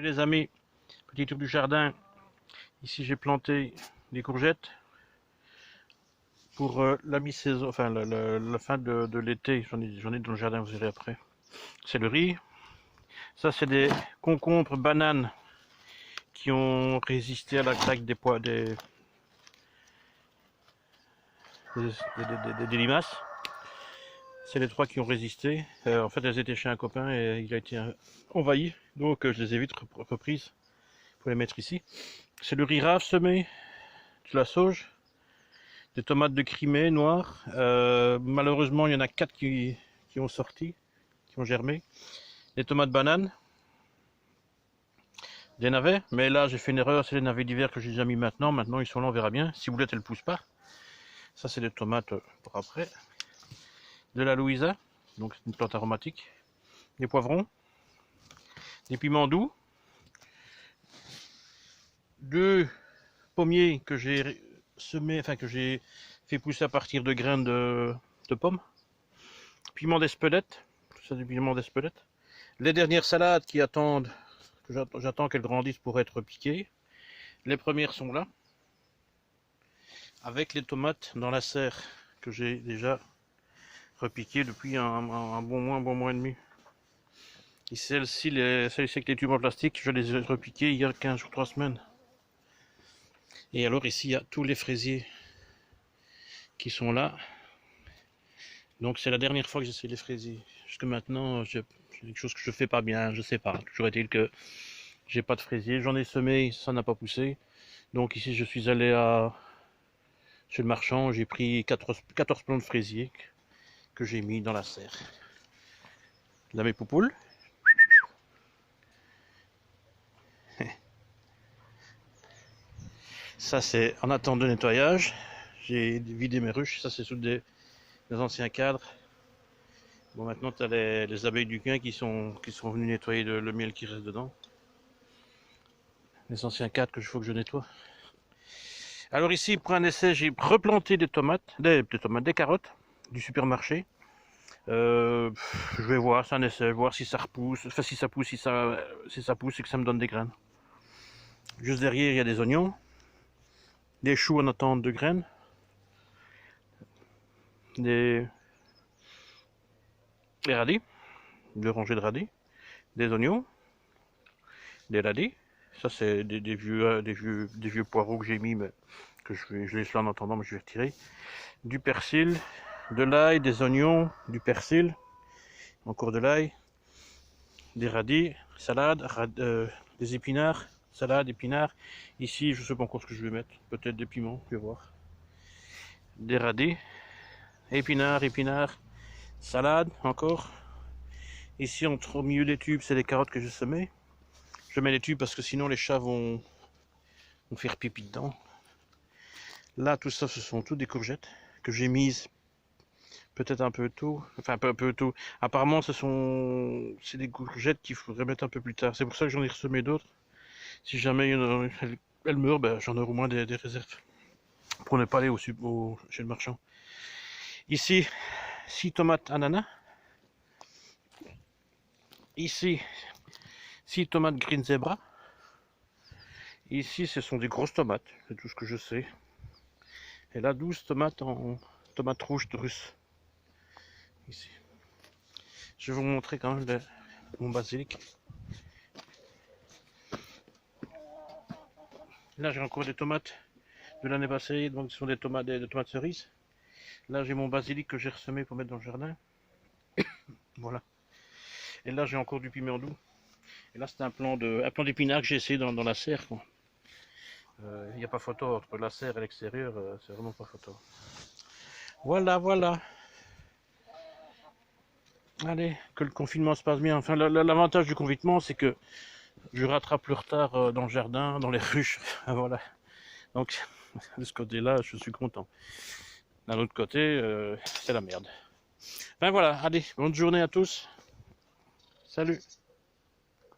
les amis, petit tour du jardin. Ici j'ai planté des courgettes pour la mi-saison, enfin la fin de l'été. J'en ai dans le jardin, vous verrez après. C'est le riz. Ça c'est des concombres, bananes qui ont résisté à l'attaque des limaces. C'est les trois qui ont résisté. En fait, elles étaient chez un copain et il a été envahi. Donc, je les ai vite reprises pour les mettre ici. C'est le riz rave semé, de la sauge, des tomates de Crimée noires. Malheureusement, il y en a 4 qui ont sorti, qui ont germé. Des tomates bananes, des navets. Mais là, j'ai fait une erreur. C'est les navets d'hiver que j'ai déjà mis maintenant. Maintenant, ils sont là, on verra bien. Si vous voulez, elles ne poussent pas. Ça, c'est des tomates pour après. De la Louisa, donc c'est une plante aromatique, des poivrons, des piments doux, 2 pommiers que j'ai semés, enfin que j'ai fait pousser à partir de graines de pommes, piment d'Espelette, tout ça du piment d'Espelette, les dernières salades qui attendent, que j'attends qu'elles grandissent pour être piquées, les premières sont là, avec les tomates dans la serre que j'ai déjà repiqué depuis un bon mois et demi. Et celles-ci avec les tubes en plastique, je les ai repiquées il y a 15 jours, 3 semaines. Et alors ici, il y a tous les fraisiers qui sont là. Donc c'est la dernière fois que j'essaie les fraisiers. Jusque maintenant, c'est quelque chose que je fais pas bien, je sais pas. Toujours est-il que j'ai pas de fraisier. J'en ai semé, ça n'a pas poussé. Donc ici, je suis allé chez le marchand, j'ai pris 14 plants de fraisiers que j'ai mis dans la serre. Là, mes poupoules. Ça, c'est en attente de nettoyage. J'ai vidé mes ruches. Ça, c'est sous des anciens cadres. Bon, maintenant, tu as les abeilles du coin qui sont venues nettoyer le miel qui reste dedans. Les anciens cadres que je faut que je nettoie. Alors ici, pour un essai, j'ai replanté des carottes du supermarché. Je vais voir, c'est un essai, voir si ça repousse, enfin si ça pousse, si ça pousse et que ça me donne des graines. Juste derrière, il y a des oignons, des choux en attente de graines, des radis, deux rangées de radis, des oignons, des radis. Ça c'est des vieux poireaux que j'ai mis, mais que je laisse là en attendant, mais je vais retirer. Du persil, de l'ail, des oignons, du persil, encore de l'ail, des radis, salade, des épinards, salade, épinards. Ici, je ne sais pas encore ce que je vais mettre, peut-être des piments, je vais voir. Des radis, épinards, salade encore. Ici, au milieu des tubes, c'est les carottes que je semais. Je mets les tubes parce que sinon les chats vont faire pipi dedans. Là, tout ça, ce sont toutes des courgettes que j'ai mises peut-être un peu tôt. Enfin, un peu tôt. Apparemment, c'est des courgettes qu'il faudrait mettre un peu plus tard. C'est pour ça que j'en ai ressemé d'autres. Si jamais elles meurent, ben, j'en aurai au moins des réserves. Pour ne pas aller chez le marchand. Ici, 6 tomates ananas. Ici, 6 tomates green zebra. Ici, ce sont des grosses tomates, c'est tout ce que je sais. Et là, 12 tomates en tomates rouges de russe. Ici. Je vais vous montrer quand même mon basilic. Là, j'ai encore des tomates de l'année passée, donc ce sont des tomates cerises. Là, j'ai mon basilic que j'ai ressemé pour mettre dans le jardin. Voilà. Et là, j'ai encore du piment doux. Et là, c'est un plant d'épinards que j'ai essayé dans la serre. Il n'y a pas photo entre la serre et l'extérieur, c'est vraiment pas photo. Voilà. Allez, que le confinement se passe bien. Enfin, l'avantage du confinement, c'est que je rattrape le retard dans le jardin, dans les ruches. Voilà. Donc, de ce côté-là, je suis content. D'un autre côté, c'est la merde. Ben voilà, allez, bonne journée à tous. Salut.